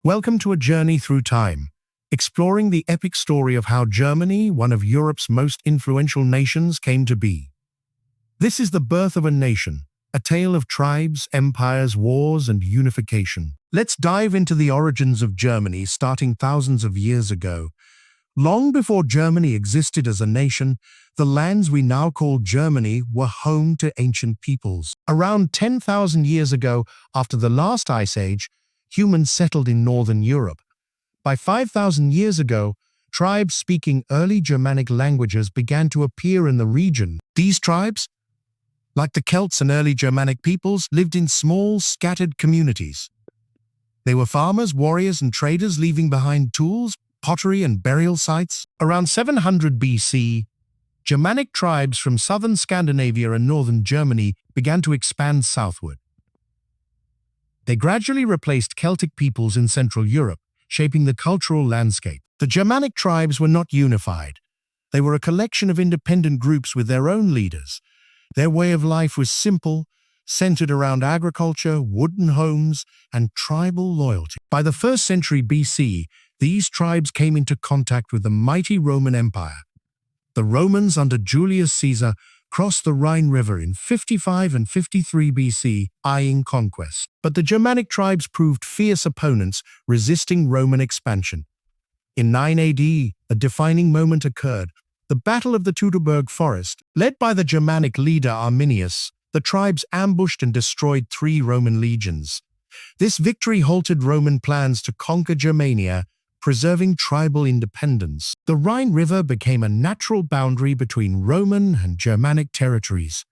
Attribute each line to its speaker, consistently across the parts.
Speaker 1: Welcome to a journey through time, exploring the epic story of how Germany, one of Europe's most influential nations, came to be. This is the birth of a nation, a tale of tribes, empires, wars, and unification. Let's dive into the origins of Germany, starting thousands of years ago. Long before Germany existed as a nation, the lands we now call Germany were home to ancient peoples. Around 10,000 years ago, after the last ice age, humans settled in northern Europe. By 5,000 years ago, tribes speaking early Germanic languages began to appear in the region. These tribes, like the Celts and early Germanic peoples, lived in small, scattered communities. They were farmers, warriors, and traders, leaving behind tools, pottery, and burial sites. Around 700 BC, Germanic tribes from southern Scandinavia and northern Germany began to expand southward. They gradually replaced Celtic peoples in Central Europe, shaping the cultural landscape. The Germanic tribes were not unified. They were a collection of independent groups with their own leaders. Their way of life was simple, centered around agriculture, wooden homes, and tribal loyalty. By the 1st century BC, these tribes came into contact with the mighty Roman Empire. The Romans under Julius Caesar crossed the Rhine River in 55 and 53 BC, eyeing conquest. But the Germanic tribes proved fierce opponents, resisting Roman expansion. In 9 AD, a defining moment occurred. The Battle of the Teutoburg Forest. Led by the Germanic leader Arminius, the tribes ambushed and destroyed 3 Roman legions. This victory halted Roman plans to conquer Germania, preserving tribal independence. The Rhine River became a natural boundary between Roman and Germanic territories.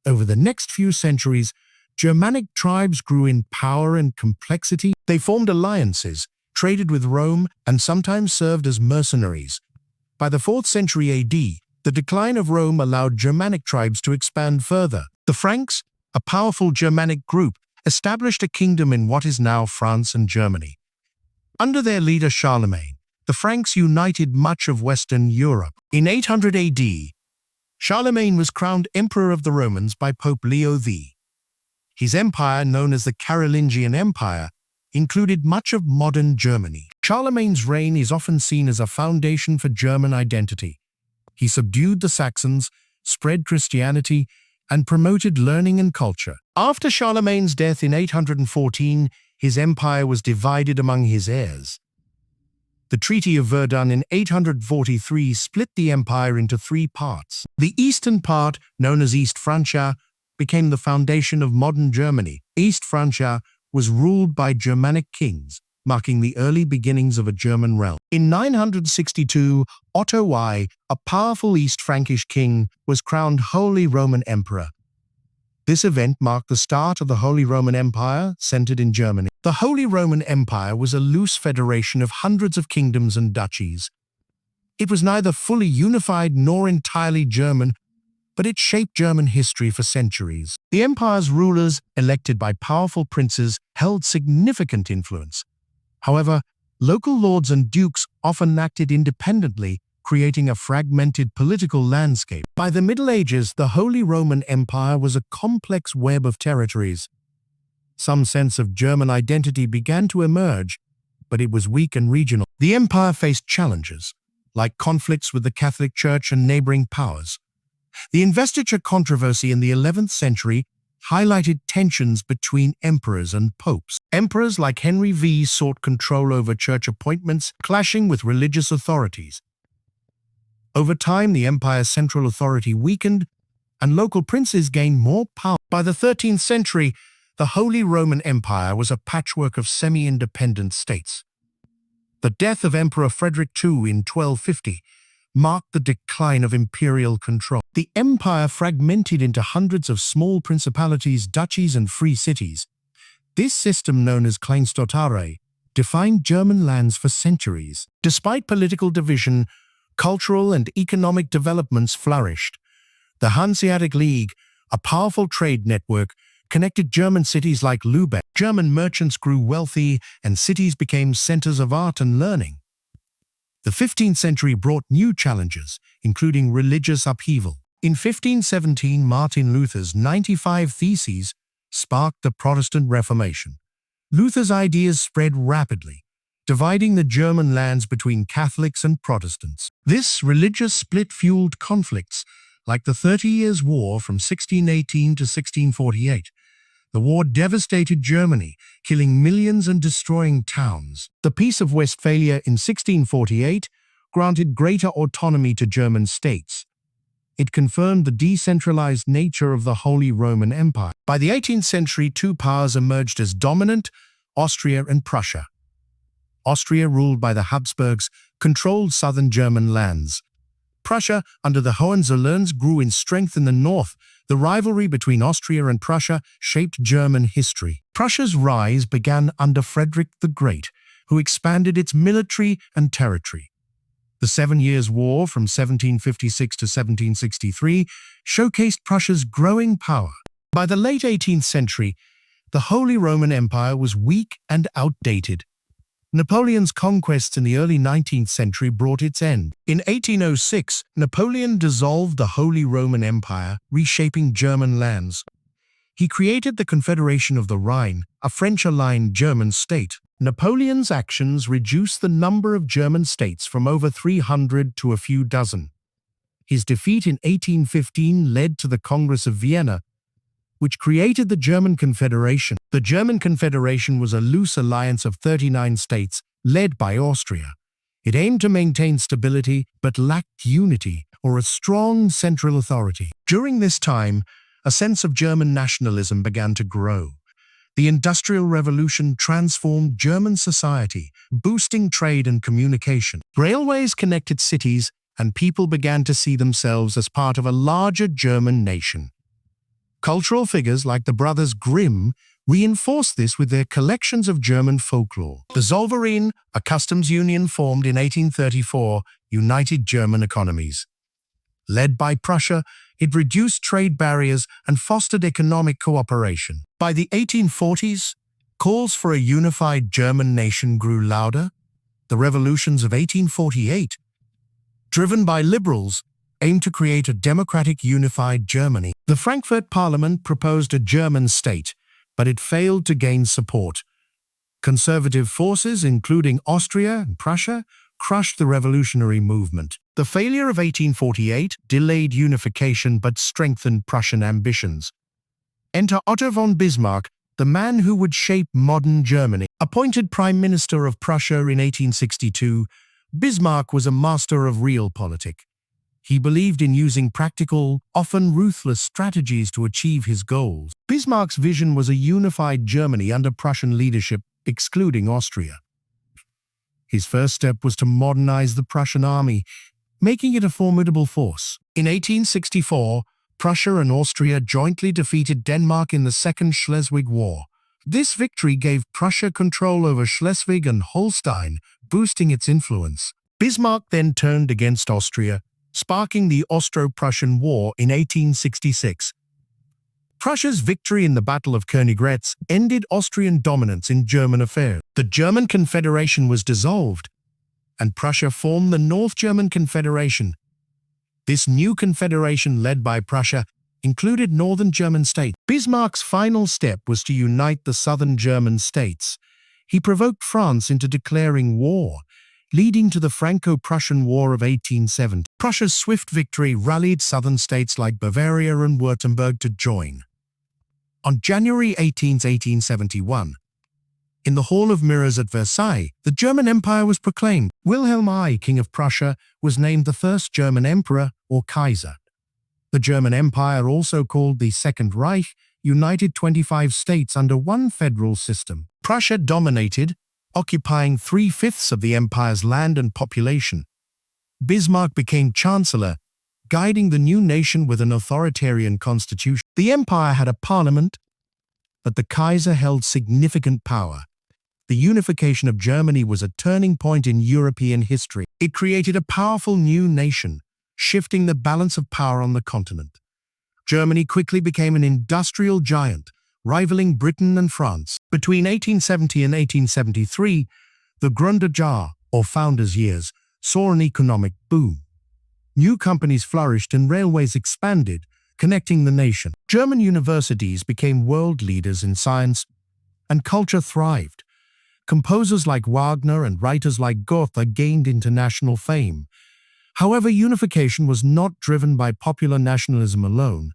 Speaker 1: Over the next few centuries, Germanic tribes grew in power and complexity. They formed alliances, traded with Rome, and sometimes served as mercenaries. By the 4th century AD, the decline of Rome allowed Germanic tribes to expand further. The Franks, a powerful Germanic group, established a kingdom in what is now France and Germany. Under their leader Charlemagne, the Franks united much of Western Europe. In 800 AD, Charlemagne was crowned Emperor of the Romans by Pope Leo V. His empire, known as the Carolingian Empire, included much of modern Germany. Charlemagne's reign is often seen as a foundation for German identity. He subdued the Saxons, spread Christianity, and promoted learning and culture. After Charlemagne's death in 814, his empire was divided among his heirs. The Treaty of Verdun in 843 split the empire into 3 parts. The eastern part, known as East Francia, became the foundation of modern Germany. East Francia was ruled by Germanic kings, marking the early beginnings of a German realm. In 962, Otto I, a powerful East Frankish king, was crowned Holy Roman Emperor. This event marked the start of the Holy Roman Empire, centered in Germany. The Holy Roman Empire was a loose federation of hundreds of kingdoms and duchies. It was neither fully unified nor entirely German, but it shaped German history for centuries. The empire's rulers, elected by powerful princes, held significant influence. However, local lords and dukes often acted independently, creating a fragmented political landscape. By the Middle Ages, the Holy Roman Empire was a complex web of territories. Some sense of German identity began to emerge, but it was weak and regional. The empire faced challenges, like conflicts with the Catholic Church and neighboring powers. The investiture controversy in the 11th century highlighted tensions between emperors and popes. Emperors like Henry V sought control over church appointments, clashing with religious authorities. Over time, the empire's central authority weakened, and local princes gained more power. By the 13th century, the Holy Roman Empire was a patchwork of semi-independent states. The death of Emperor Frederick II in 1250 marked the decline of imperial control. The empire fragmented into hundreds of small principalities, duchies, and free cities. This system, known as Kleinstaaterei, defined German lands for centuries. Despite political division, cultural and economic developments flourished. The Hanseatic League, a powerful trade network, connected German cities like Lübeck. German merchants grew wealthy, and cities became centers of art and learning. The 15th century brought new challenges, including religious upheaval. In 1517, Martin Luther's 95 Theses sparked the Protestant Reformation. Luther's ideas spread rapidly, dividing the German lands between Catholics and Protestants. This religious split fueled conflicts like the 30 Years' War from 1618 to 1648. The war devastated Germany, killing millions and destroying towns. The Peace of Westphalia in 1648 granted greater autonomy to German states. It confirmed the decentralized nature of the Holy Roman Empire. By the 18th century, two powers emerged as dominant: Austria and Prussia. Austria, ruled by the Habsburgs, controlled southern German lands. Prussia, under the Hohenzollerns, grew in strength in the north. The rivalry between Austria and Prussia shaped German history. Prussia's rise began under Frederick the Great, who expanded its military and territory. The 7 Years' War from 1756 to 1763 showcased Prussia's growing power. By the late 18th century, the Holy Roman Empire was weak and outdated. Napoleon's conquests in the early 19th century brought its end. In 1806, Napoleon dissolved the Holy Roman Empire, reshaping German lands. He created the Confederation of the Rhine, a French-aligned German state. Napoleon's actions reduced the number of German states from over 300 to a few dozen. His defeat in 1815 led to the Congress of Vienna, which created the German Confederation. The German Confederation was a loose alliance of 39 states, led by Austria. It aimed to maintain stability, but lacked unity or a strong central authority. During this time, a sense of German nationalism began to grow. The Industrial Revolution transformed German society, boosting trade and communication. Railways connected cities, and people began to see themselves as part of a larger German nation. Cultural figures like the brothers Grimm reinforced this with their collections of German folklore. The Zollverein, a customs union formed in 1834, united German economies. Led by Prussia, it reduced trade barriers and fostered economic cooperation. By the 1840s, calls for a unified German nation grew louder. The revolutions of 1848, driven by liberals, aimed to create a democratic, unified Germany. The Frankfurt Parliament proposed a German state, but it failed to gain support. Conservative forces, including Austria and Prussia, crushed the revolutionary movement. The failure of 1848 delayed unification but strengthened Prussian ambitions. Enter Otto von Bismarck, the man who would shape modern Germany. Appointed Prime Minister of Prussia in 1862, Bismarck was a master of realpolitik. He believed in using practical, often ruthless strategies to achieve his goals. Bismarck's vision was a unified Germany under Prussian leadership, excluding Austria. His first step was to modernize the Prussian army, making it a formidable force. In 1864, Prussia and Austria jointly defeated Denmark in the Second Schleswig War. This victory gave Prussia control over Schleswig and Holstein, boosting its influence. Bismarck then turned against Austria, sparking the Austro-Prussian War in 1866. Prussia's victory in the Battle of Königgrätz ended Austrian dominance in German affairs. The German Confederation was dissolved, and Prussia formed the North German Confederation. This new confederation, led by Prussia, included northern German states. Bismarck's final step was to unite the southern German states. He provoked France into declaring war, leading to the Franco-Prussian War of 1870. Prussia's swift victory rallied southern states like Bavaria and Württemberg to join. On January 18, 1871, in the Hall of Mirrors at Versailles, the German Empire was proclaimed. Wilhelm I, King of Prussia, was named the first German Emperor, or Kaiser. The German Empire, also called the Second Reich, united 25 states under one federal system. Prussia dominated, occupying 3/5 of the empire's land and population. Bismarck became chancellor, guiding the new nation with an authoritarian constitution. The empire had a parliament, but the Kaiser held significant power. The unification of Germany was a turning point in European history. It created a powerful new nation, shifting the balance of power on the continent. Germany quickly became an industrial giant, rivaling Britain and France. Between 1870 and 1873, the Gründerjahr, or Founders' Years, saw an economic boom. New companies flourished and railways expanded, connecting the nation. German universities became world leaders in science, and culture thrived. Composers like Wagner and writers like Goethe gained international fame. However, unification was not driven by popular nationalism alone.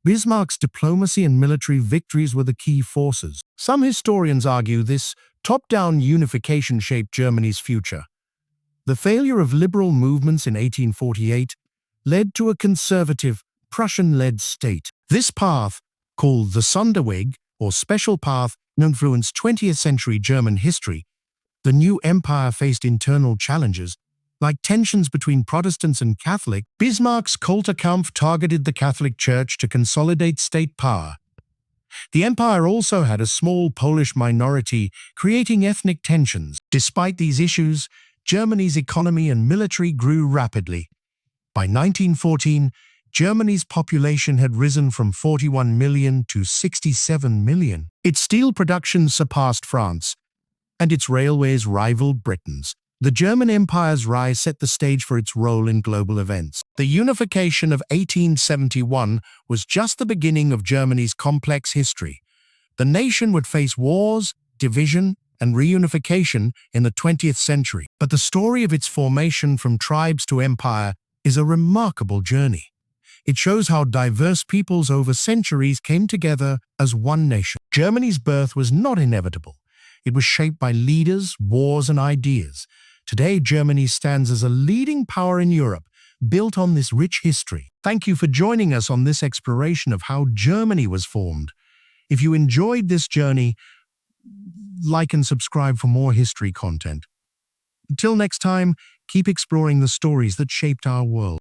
Speaker 1: Bismarck's diplomacy and military victories were the key forces. Some historians argue this top-down unification shaped Germany's future. The failure of liberal movements in 1848 led to a conservative, Prussian-led state. This path, called the Sonderweg, or special path, influenced 20th-century German history. The new empire faced internal challenges, like tensions between Protestants and Catholic. Bismarck's Kulturkampf targeted the Catholic Church to consolidate state power. The empire also had a small Polish minority, creating ethnic tensions. Despite these issues, Germany's economy and military grew rapidly. By 1914, Germany's population had risen from 41 million to 67 million. Its steel production surpassed France, and its railways rivaled Britain's. The German Empire's rise set the stage for its role in global events. The unification of 1871 was just the beginning of Germany's complex history. The nation would face wars, division, and reunification in the 20th century. But the story of its formation from tribes to empire is a remarkable journey. It shows how diverse peoples over centuries came together as one nation. Germany's birth was not inevitable. It was shaped by leaders, wars, and ideas. Today, Germany stands as a leading power in Europe, built on this rich history. Thank you for joining us on this exploration of how Germany was formed. If you enjoyed this journey, like and subscribe for more history content. Until next time, keep exploring the stories that shaped our world.